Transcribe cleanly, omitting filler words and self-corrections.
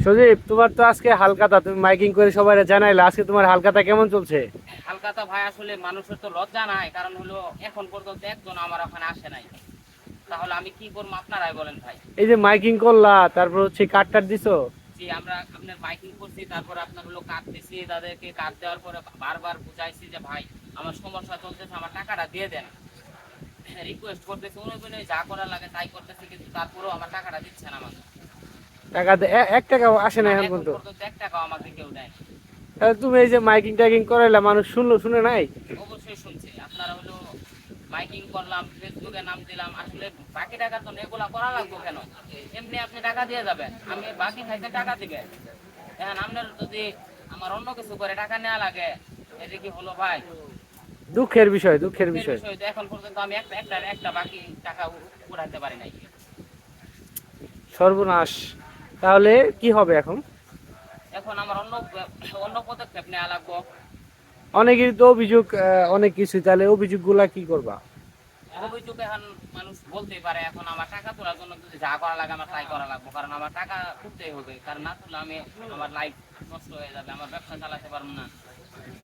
সজীব, তোমার তো আজকে হালখাতা, তুমি মাইকিং করে সবাই জানাইলে, আজকে তোমার হালখাতা কেমন চলছে? হালকাতা ভাই, আসলে মানুষের তো লজ্জা নাই, কারণ হলো এখন পর্যন্ত একজন আমার ওখানে আসে নাই। তাহলে আমি কি করবো আপনারাই বলেন ভাই। এই যে মাইকিং করলা, তারপর হচ্ছে কার্ড টার্ড দিছো? যে আমরা আপনার মাইকিং করছি, তারপর আপনার হলো কার্ড দিছি, তাদেরকে কার্ড দেওয়ার পরে বারবার বুঝাইছি যে ভাই আমার সমস্যা চলতেছে, আমার টাকাটা দিয়ে দেন। রিকোয়েস্ট করতেছি, উনি বলে যা করার লাগে তাই করতেছে, কিন্তু তারপরেও আমার টাকাটা দিচ্ছে না আমাকে। টাকা এক টাকাও আসে না না, এখন এখন পর্যন্ত? পর্যন্ত 1 টাকাও আমাকে কেউ দেয়নি। তাহলে তুমি এই যে মাইকিং টাইকিং করাইলা, মানুষ শুনলো, শুনে নাই? অবশ্যই শুনছি, আপনারা হলো মাইকিং করলাম, ফেসবুকে নাম দিলাম, আসলে বাকি টাকার জন্য এগুলা করা লাগবে কেন? এমনি আপনি টাকা দিয়ে যাবেন, আমি বাকি খাইতে টাকা দিবেন। এখন আপনার যদি আমার অন্য কিছু করে টাকা নেওয়া লাগে, এটা কি হলো ভাই? দুঃখের বিষয়, দুঃখের দুঃখের বিষয়। বিষয় তো, এখন পর্যন্ত আমি একটা বাকি টাকা উঠাতে পারি নাই। সর্বনাশ। তাহলে কি হবে এখন? এখন আমার অন্য অন্য পদক্ষেপ নেওয়া লাগবে। অনেকেরই তো অভিযোগ, অনেক কিছু, তাহলে অভিযোগ গুলা কি করবা? অভিযোগ এখন মানুষ বলতেই পারে, এখন আমার টাকা তোলার জন্য যদি যা করা লাগে আমার তাই করা লাগবে, কারণ আমার টাকা তুলতেই হবে, কারণ না তুললে আমি আমার লাইফ নষ্ট হয়ে যাবে, আমার ব্যবসা চালাতে পারবো না।